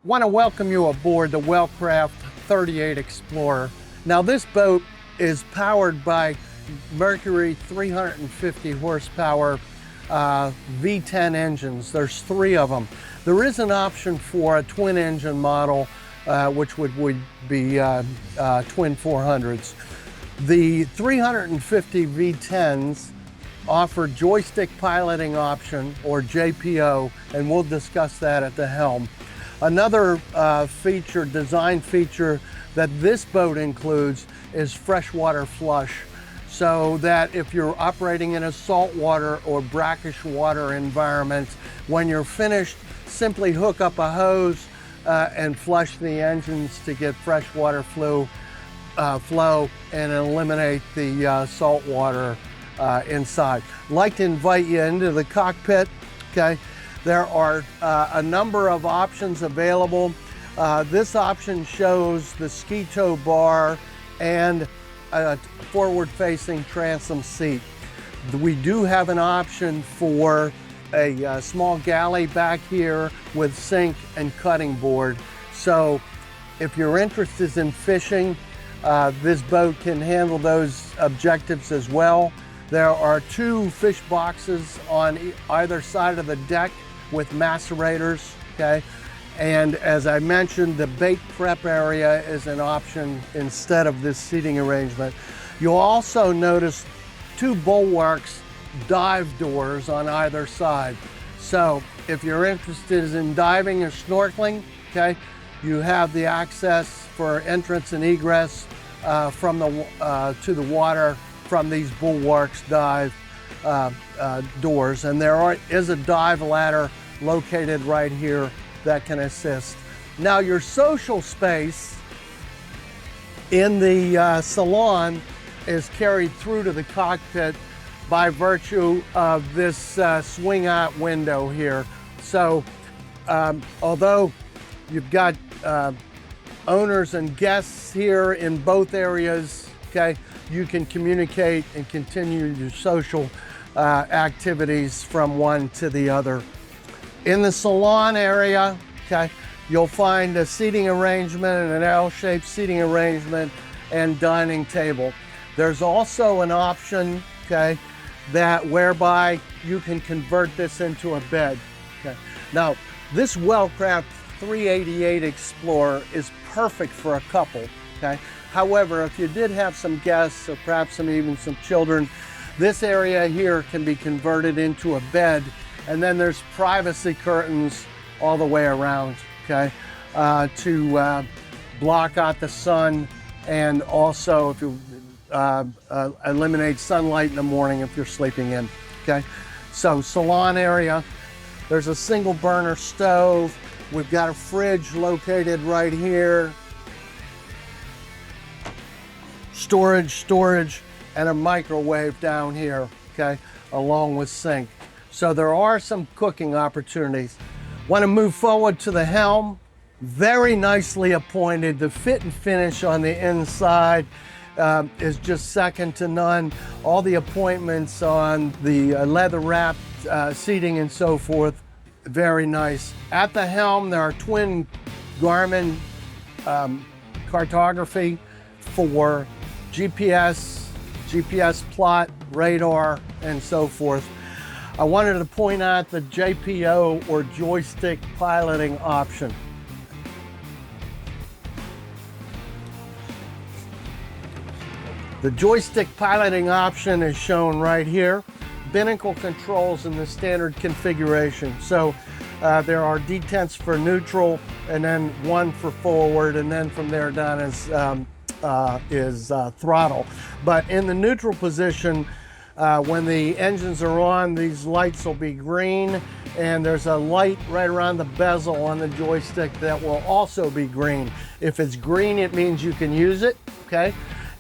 Want to welcome you aboard the Wellcraft 38 Explorer. Now this boat is powered by Mercury 350 horsepower V10 engines. There's 3 of them. There is an option for a twin engine model, which would be twin 400s. The 350 V10s offer joystick piloting option, or JPO, and we'll discuss that at the helm. Another design feature that this boat includes is freshwater flush, so that if you're operating in a saltwater or brackish water environment, when you're finished, simply hook up a hose and flush the engines to get freshwater flow and eliminate the salt water inside. I'd like to invite you into the cockpit. Okay, there are a number of options available. This option shows the ski tow bar and a forward-facing transom seat. We do have an option for a small galley back here with sink and cutting board. So if you're interested in fishing, this boat can handle those objectives as well. There are 2 fish boxes on either side of the deck with macerators, okay? And as I mentioned, the bait prep area is an option instead of this seating arrangement. You'll also notice 2 bulwarks, dive doors on either side. So if you're interested in diving or snorkeling, okay, you have the access for entrance and egress to the water from these bulwarks dive doors. And there is a dive ladder located right here that can assist. Now your social space in the salon is carried through to the cockpit by virtue of this swing out window here. So although you've got owners and guests here in both areas, okay, you can communicate and continue your social activities from one to the other. In the salon area, okay, you'll find a seating arrangement and an L-shaped seating arrangement and dining table. There's also an option, okay, that whereby you can convert this into a bed. Okay. Now, this Wellcraft 388 Explorer is perfect for a couple, okay? However, if you did have some guests or perhaps even some children, this area here can be converted into a bed, and then there's privacy curtains all the way around, okay, to block out the sun, and also if you eliminate sunlight in the morning if you're sleeping in, okay? So salon area, there's a single burner stove. We've got a fridge located right here. Storage, and a microwave down here, okay, along with sink. So there are some cooking opportunities. Want to move forward to the helm. Very nicely appointed. The fit and finish on the inside is just second to none. All the appointments on the leather wrapped seating and so forth, very nice. At the helm, there are twin Garmin cartography for GPS plot, radar, and so forth. I wanted to point out the JPO, or joystick piloting option. The joystick piloting option is shown right here. Binnacle controls in the standard configuration. So there are detents for neutral, and then 1 for forward, and then from there down is throttle. But in the neutral position, when the engines are on, these lights will be green, and there's a light right around the bezel on the joystick that will also be green. If it's green, it means you can use it, okay?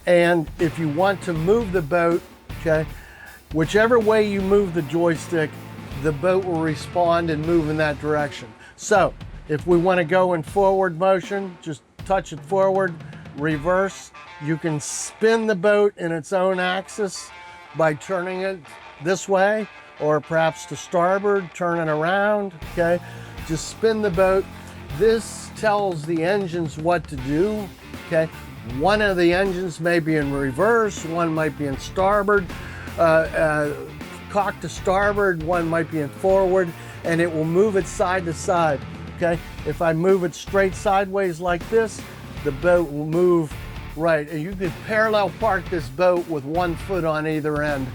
And if you want to move the boat, okay, whichever way you move the joystick, the boat will respond and move in that direction. So if we want to go in forward motion, just touch it forward. Reverse, you can spin the boat in its own axis by turning it this way, or perhaps to starboard, turn it around, okay? Just spin the boat. This tells the engines what to do, okay? One of the engines may be in reverse, one might be in starboard, cock to starboard, one might be in forward, and it will move it side to side, okay? If I move it straight sideways like this, the boat will move right. And you could parallel park this boat with 1 foot on either end,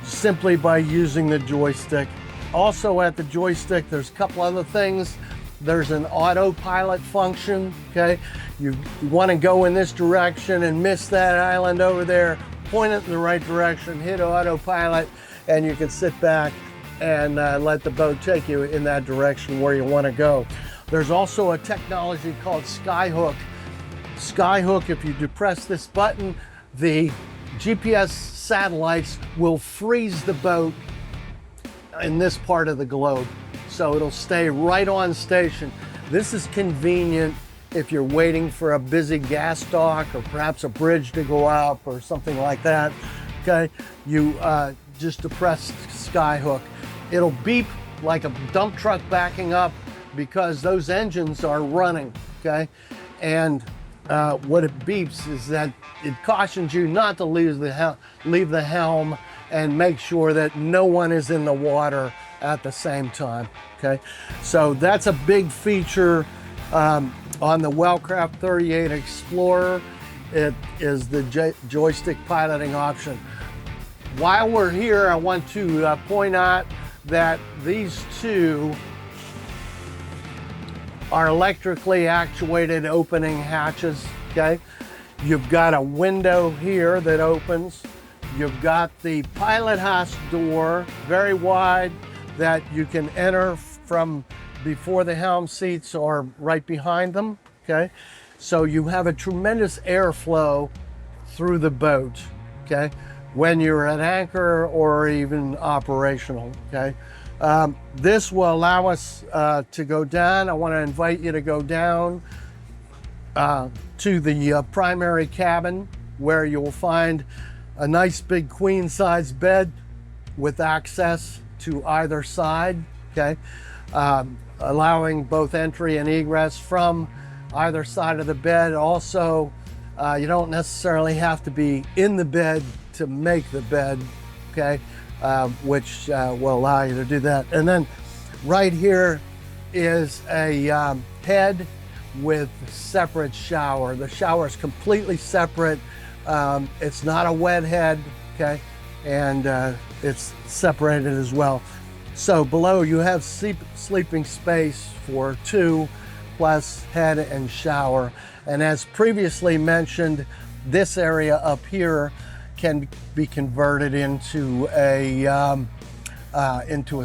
simply by using the joystick. Also at the joystick, there's a couple other things. There's an autopilot function, okay? You want to go in this direction and miss that island over there, point it in the right direction, hit autopilot, and you can sit back and let the boat take you in that direction where you want to go. There's also a technology called Skyhook. Skyhook, if you depress this button, the GPS satellites will freeze the boat in this part of the globe. So it'll stay right on station. This is convenient if you're waiting for a busy gas dock or perhaps a bridge to go up or something like that, okay? You just depress Skyhook. It'll beep like a dump truck backing up because those engines are running, okay? And what it beeps is that it cautions you not to leave the helm and make sure that no one is in the water at the same time, okay? So that's a big feature on the Wellcraft 38 Explorer. It is the joystick piloting option. While we're here, I want to point out that these two are electrically actuated opening hatches, okay? You've got a window here that opens. You've got the pilot house door, very wide, that you can enter from before the helm seats or right behind them, okay? So you have a tremendous airflow through the boat, okay? When you're at anchor or even operational, okay? This will allow us to go down. I want to invite you to go down to the primary cabin, where you'll find a nice big queen size bed with access to either side, okay? Allowing both entry and egress from either side of the bed. Also, you don't necessarily have to be in the bed to make the bed, okay? Which will allow you to do that. And then right here is a head with separate shower. The shower is completely separate. It's not a wet head, okay? And it's separated as well. So below you have sleeping space for 2 plus head and shower. And as previously mentioned, this area up here can be converted into a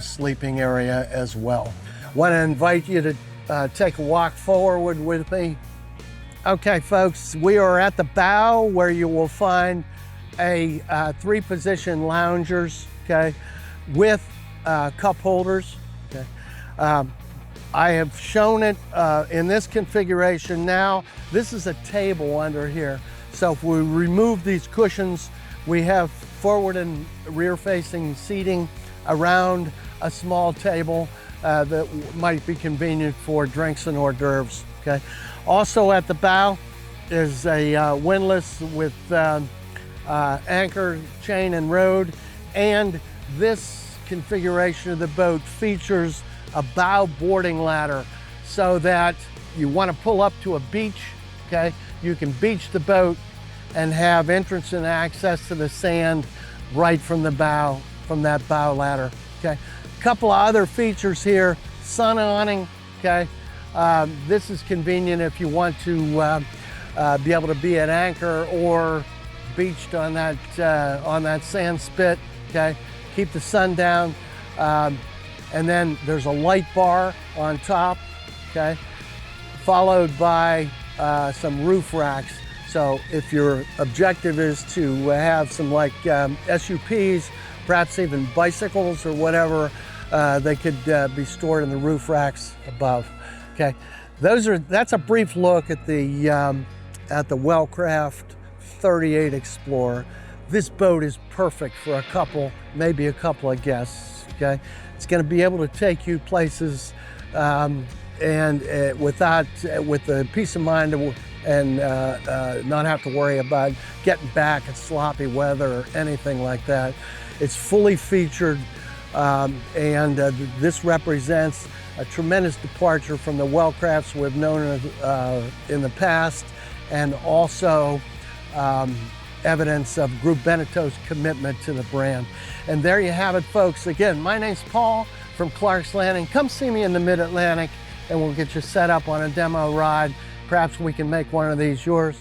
sleeping area as well. Want to invite you to take a walk forward with me. Okay, folks, we are at the bow where you will find a 3-position loungers, okay, with cup holders, okay. I have shown it in this configuration now. This is a table under here. So if we remove these cushions, we have forward and rear facing seating around a small table that might be convenient for drinks and hors d'oeuvres, okay. Also at the bow is a windlass with anchor, chain, and rode, and this configuration of the boat features a bow boarding ladder so that you want to pull up to a beach, okay? You can beach the boat and have entrance and access to the sand right from the bow, from that bow ladder, okay? A couple of other features here, sun awning, okay? This is convenient if you want to be able to be at anchor or beached on that sand spit, okay? Keep the sun down. And then there's a light bar on top, okay? Followed by some roof racks. So if your objective is to have some like SUPs, perhaps even bicycles or whatever, they could be stored in the roof racks above, okay? That's a brief look at the Wellcraft 38 Explorer. This boat is perfect for a couple, maybe a couple of guests, okay? It's gonna be able to take you places with the peace of mind and not have to worry about getting back in sloppy weather or anything like that. It's fully featured, and this represents a tremendous departure from the Wellcrafts we've known in the past, and also evidence of Group Benetto's commitment to the brand. And there you have it, folks. Again, my name's Paul from Clarks Landing. Come see me in the Mid-Atlantic and we'll get you set up on a demo ride. Perhaps we can make one of these yours.